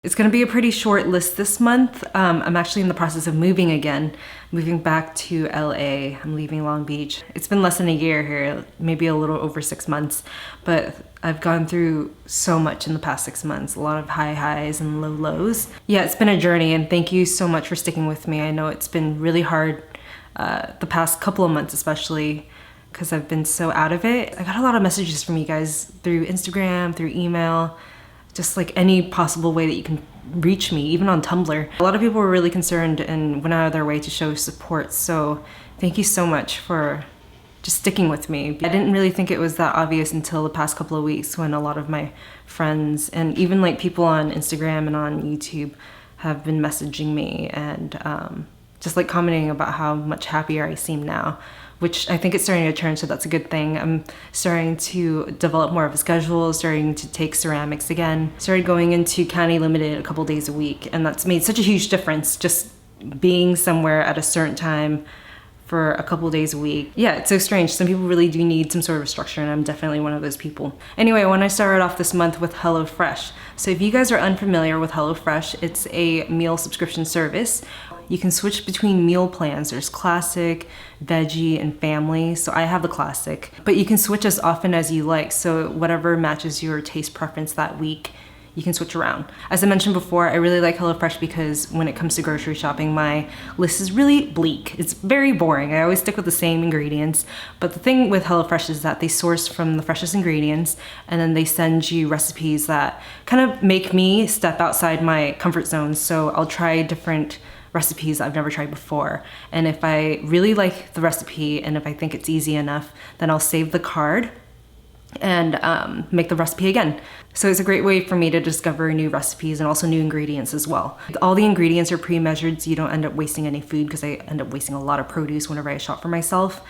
It's gonna be a pretty short list this month. I'm actually in the process of moving again, moving back to LA. I'm leaving Long Beach. It's been less than a year here, maybe a little over 6 months, but I've gone through so much in the past 6 months, a lot of high highs and low lows. Yeah, it's been a journey, and thank you so much for sticking with me. I know it's been really hard the past couple of months, especially because I've been so out of it. I got a lot of messages from you guys through Instagram, through email, just like any possible way that you can reach me, even on Tumblr. A lot of people were really concerned and went out of their way to show support, so thank you so much for just sticking with me. I didn't really think it was that obvious until the past couple of weeks when a lot of my friends and even like people on Instagram and on YouTube have been messaging me and just like commenting about how much happier I seem now, which I think it's starting to turn, so that's a good thing. I'm starting to develop more of a schedule, starting to take ceramics again, started going into County Limited a couple days a week, and that's made such a huge difference, just being somewhere at a certain time for a couple days a week. Yeah, it's so strange. Some people really do need some sort of structure, and I'm definitely one of those people. Anyway, I want to start off this month with HelloFresh. So if you guys are unfamiliar with HelloFresh, it's a meal subscription service. You can switch between meal plans. There's classic, veggie, and family. So I have the classic, but you can switch as often as you like. So whatever matches your taste preference that week, you can switch around. As I mentioned before, I really like HelloFresh because when it comes to grocery shopping, my list is really bleak. It's very boring. I always stick with the same ingredients. But the thing with HelloFresh is that they source from the freshest ingredients, and then they send you recipes that kind of make me step outside my comfort zone. So I'll try different recipes I've never tried before. And if I really like the recipe and if I think it's easy enough, then I'll save the card and make the recipe again. So it's a great way for me to discover new recipes and also new ingredients as well. All the ingredients are pre-measured, so you don't end up wasting any food, because I end up wasting a lot of produce whenever I shop for myself.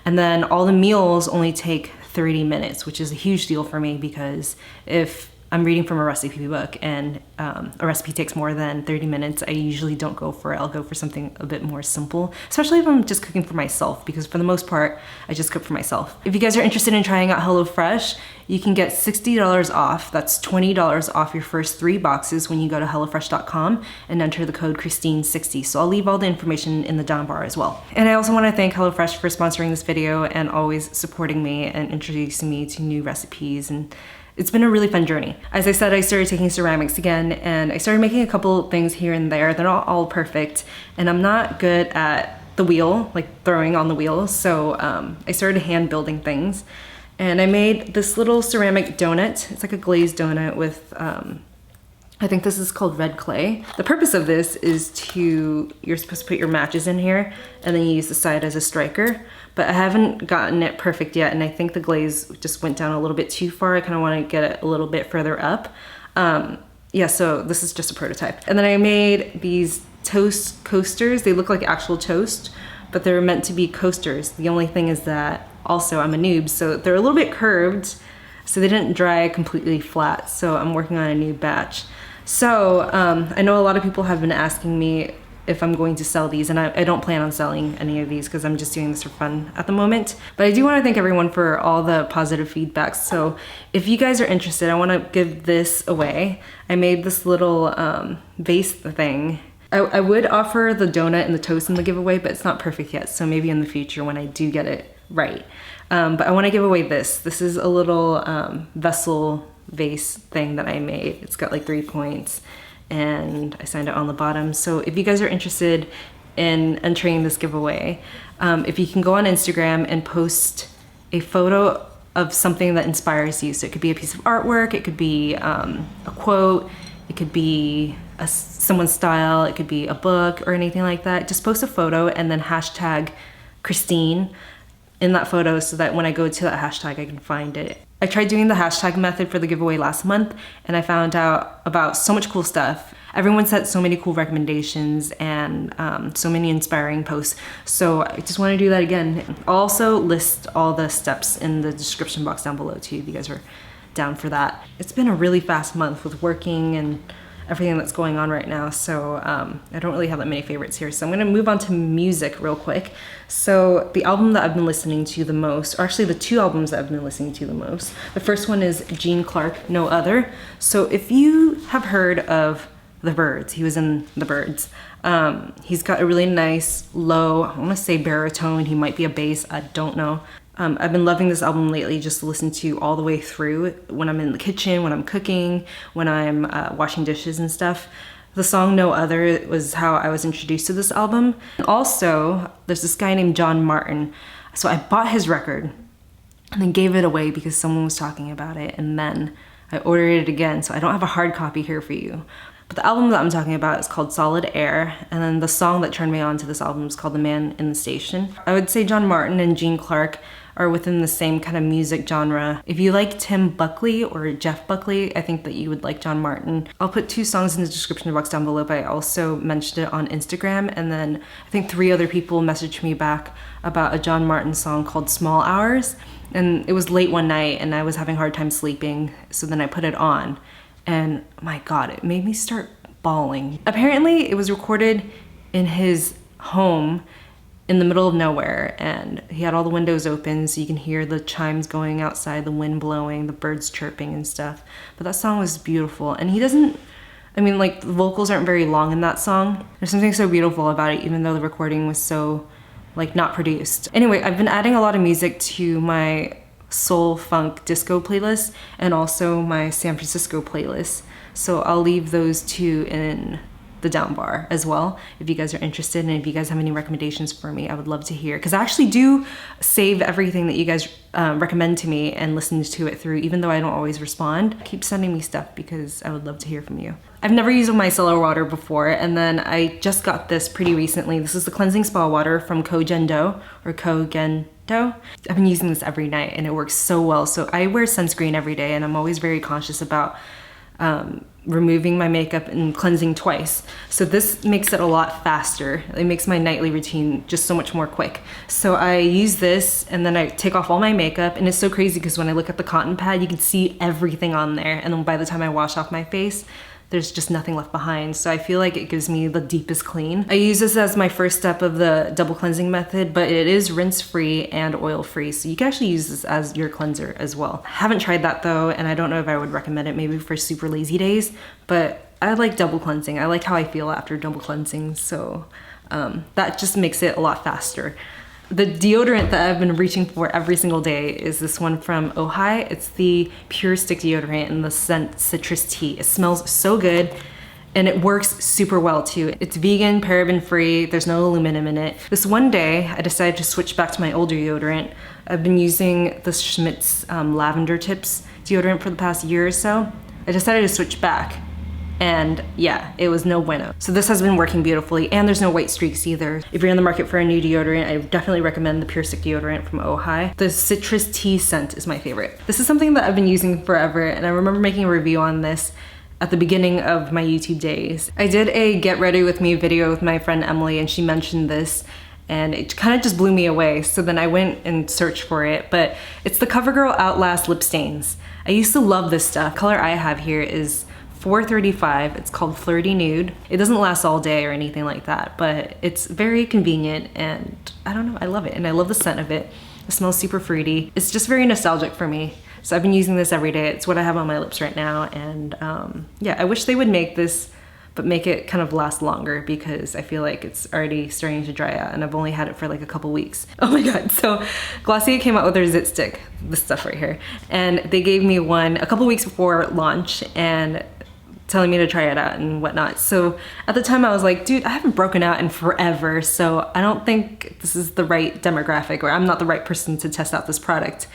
And then all the meals only take 30 minutes, which is a huge deal for me, because if I'm reading from a recipe book and a recipe takes more than 30 minutes, I usually don't go for it. I'll go for something a bit more simple, especially if I'm just cooking for myself, because for the most part, I just cook for myself. If you guys are interested in trying out HelloFresh, you can get $60 off. That's $20 off your first 3 boxes when you go to HelloFresh.com and enter the code chrissstttiiine60. So I'll leave all the information in the down bar as well. And I also want to thank HelloFresh for sponsoring this video and always supporting me and introducing me to new recipes, and it's been a really fun journey. As I said, I started taking ceramics again, and I started making a couple things here and there. They're not all perfect, and I'm not good at the wheel, like throwing on the wheel, so I started hand building things. And I made this little ceramic donut. It's like a glazed donut with, I think this is called red clay. The purpose of this is you're supposed to put your matches in here, and then you use the side as a striker. But I haven't gotten it perfect yet, and I think the glaze just went down a little bit too far. I kind of want to get it a little bit further up. Yeah, so this is just a prototype. And then I made these toast coasters. They look like actual toast, but they're meant to be coasters. The only thing is that also I'm a noob, so they're a little bit curved, so they didn't dry completely flat. So I'm working on a new batch. So I know a lot of people have been asking me if I'm going to sell these, and I don't plan on selling any of these because I'm just doing this for fun at the moment. But I do want to thank everyone for all the positive feedback. So if you guys are interested, I want to give this away. I made this little vase thing. I would offer the donut and the toast in the giveaway, but it's not perfect yet. So maybe in the future when I do get it right. But I want to give away this. This is a little vessel vase thing that I made. It's got like 3 points, and I signed it on the bottom. So if you guys are interested in entering this giveaway, if you can go on Instagram and post a photo of something that inspires you. So it could be a piece of artwork, it could be a quote, it could be someone's style, it could be a book or anything like that. Just post a photo and then hashtag Christine in that photo so that when I go to that hashtag, I can find it. I tried doing the hashtag method for the giveaway last month, and I found out about so much cool stuff. Everyone sent so many cool recommendations and so many inspiring posts. So I just want to do that again. I'll also list all the steps in the description box down below too, if you guys are down for that. It's been a really fast month with working and everything that's going on right now, so I don't really have that many favorites here. So I'm gonna move on to music real quick. So the album that I've been listening to the most, or actually the 2 albums that I've been listening to the most, the first one is Jean Clark, No Other. So if you have heard of The Birds. He was in The Birds. He's got a really nice low, I want to say baritone. He might be a bass, I don't know. I've been loving this album lately just to listen to all the way through when I'm in the kitchen, when I'm cooking, when I'm washing dishes and stuff. The song No Other was how I was introduced to this album. Also, there's this guy named John Martyn. So I bought his record and then gave it away because someone was talking about it, and then I ordered it again, so I don't have a hard copy here for you. But the album that I'm talking about is called Solid Air, and then the song that turned me on to this album is called The Man in the Station. I would say John Martyn and Gene Clark are within the same kind of music genre. If you like Tim Buckley or Jeff Buckley, I think that you would like John Martyn. I'll put 2 songs in the description box down below, but I also mentioned it on Instagram, and then I think 3 other people messaged me back about a John Martyn song called Small Hours, and it was late one night and I was having a hard time sleeping, so then I put it on, and my God, it made me start bawling. Apparently it was recorded in his home in the middle of nowhere, and he had all the windows open so you can hear the chimes going outside, the wind blowing, the birds chirping and stuff. But that song was beautiful, and he doesn't, I mean, like, the vocals aren't very long in that song. There's something so beautiful about it, even though the recording was so, like, not produced. Anyway, I've been adding a lot of music to my soul funk disco playlist and also my San Francisco playlist. So I'll leave those 2 in the down bar as well if you guys are interested, and if you guys have any recommendations for me, I would love to hear, because I actually do save everything that you guys recommend to me and listen to it through, even though I don't always respond. Keep sending me stuff because I would love to hear from you. I've never used a micellar water before, and then I just got this pretty recently. This is the cleansing spa water from Koh Gen Do, or Koh Gen Do. I've been using this every night and it works so well. So I wear sunscreen every day, and I'm always very conscious about removing my makeup and cleansing twice. So this makes it a lot faster. It makes my nightly routine just so much more quick. So I use this and then I take off all my makeup, and it's so crazy because when I look at the cotton pad, you can see everything on there. And then by the time I wash off my face, there's just nothing left behind. So I feel like it gives me the deepest clean. I use this as my first step of the double cleansing method, but it is rinse free and oil free. So you can actually use this as your cleanser as well. I haven't tried that though, and I don't know if I would recommend it, maybe for super lazy days, but I like double cleansing. I like how I feel after double cleansing. So that just makes it a lot faster. The deodorant that I've been reaching for every single day is this one from ohii. It's the Pure Stick deodorant in the scent Citrus Tea. It smells so good and it works super well too. It's vegan, paraben free, there's no aluminum in it. This one day I decided to switch back to my old deodorant. I've been using the Schmidt's Lavender Tips deodorant for the past year or so. I decided to switch back, and yeah, it was no bueno. So this has been working beautifully, and there's no white streaks either. If you're in the market for a new deodorant, I definitely recommend the Pure Stick deodorant from ohii. The Citrus Tea scent is my favorite. This is something that I've been using forever, and I remember making a review on this at the beginning of my YouTube days. I did a get ready with me video with my friend Emily, and she mentioned this, and it kind of just blew me away. So then I went and searched for it, but it's the CoverGirl Outlast Lip Stains. I used to love this stuff. The color I have here is 435. It's called Flirty Nude. It doesn't last all day or anything like that, but it's very convenient, and I don't know, I love it, and I love the scent of it. It smells super fruity. It's just very nostalgic for me. So I've been using this every day. It's what I have on my lips right now, and yeah, I wish they would make this, but make it kind of last longer, because I feel like it's already starting to dry out, and I've only had it for like a couple weeks. Oh my God, so Glossier came out with their Zit Stick, this stuff right here, and they gave me one a couple weeks before launch, and telling me to try it out and whatnot. So at the time I was like, dude, I haven't broken out in forever, so I don't think this is the right demographic, or I'm not the right person to test out this product.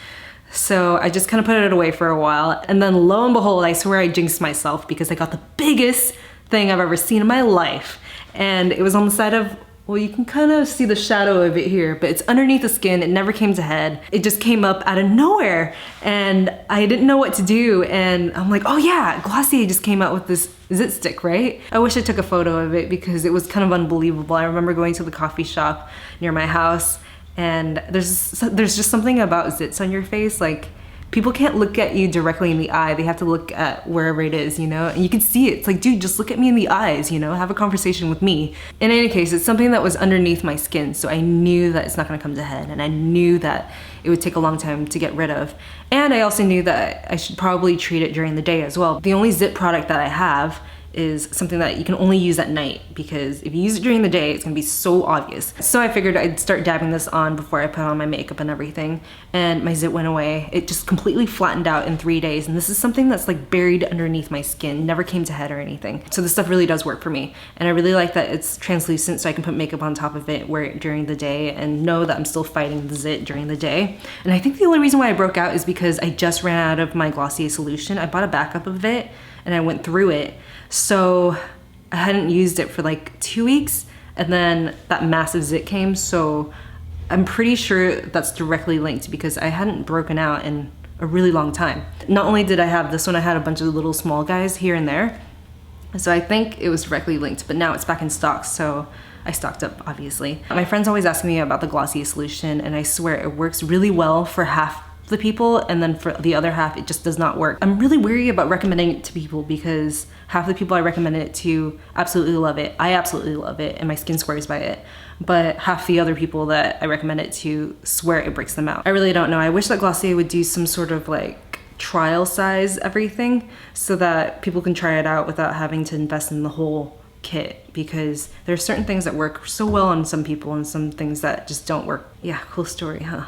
So I just kind of put it away for a while, and then lo and behold, I swear I jinxed myself, because I got the biggest thing I've ever seen in my life. And it was on the side of, well, you can kind of see the shadow of it here, but it's underneath the skin. It never came to head. It just came up out of nowhere, and I didn't know what to do. And I'm like, oh yeah, Glossier just came out with this Zit Stick, right? I wish I took a photo of it, because it was kind of unbelievable. I remember going to the coffee shop near my house, and there's just something about zits on your face. Like, people can't look at you directly in the eye. They have to look at wherever it is, you know? And you can see it. It's like, dude, just look at me in the eyes, you know? Have a conversation with me. In any case, it's something that was underneath my skin, so I knew that it's not gonna come to head, and I knew that it would take a long time to get rid of. And I also knew that I should probably treat it during the day as well. The only Zit product that I have is something that you can only use at night, because if you use it during the day, it's gonna be so obvious. So I figured I'd start dabbing this on before I put on my makeup and everything, and my zit went away. It just completely flattened out in 3 days, and this is something that's like buried underneath my skin, never came to head or anything. So this stuff really does work for me, and I really like that it's translucent, so I can put makeup on top of it, wear it during the day, and know that I'm still fighting the zit during the day. And I think the only reason why I broke out is because I just ran out of my Glossier solution. I bought a backup of it, and I went through it. So I hadn't used it for like 2 weeks, and then that massive zit came, so I'm pretty sure that's directly linked, because I hadn't broken out in a really long time. Not only did I have this one, I had a bunch of little small guys here and there, so I think it was directly linked, but now it's back in stock, so I stocked up, obviously. My friends always ask me about the Glossier solution, and I swear it works really well for half the people, and then for the other half it just does not work. I'm really weary about recommending it to people, because half the people I recommend it to absolutely love it. I absolutely love it, and my skin swears by it. But half the other people that I recommend it to swear it breaks them out. I really don't know. I wish that Glossier would do some sort of like trial size everything, so that people can try it out without having to invest in the whole kit, because there are certain things that work so well on some people and some things that just don't work. Yeah, cool story, huh?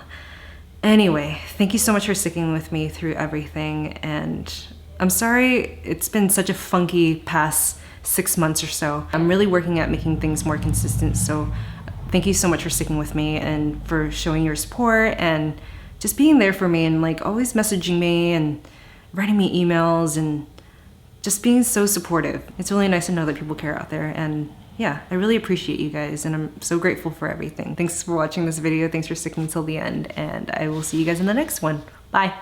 Anyway, thank you so much for sticking with me through everything, and I'm sorry it's been such a funky past 6 months or so. I'm really working at making things more consistent, so thank you so much for sticking with me and for showing your support and just being there for me, and like always messaging me and writing me emails and just being so supportive. It's really nice to know that people care out there, and yeah, I really appreciate you guys, and I'm so grateful for everything. Thanks for watching this video. Thanks for sticking till the end, and I will see you guys in the next one. Bye.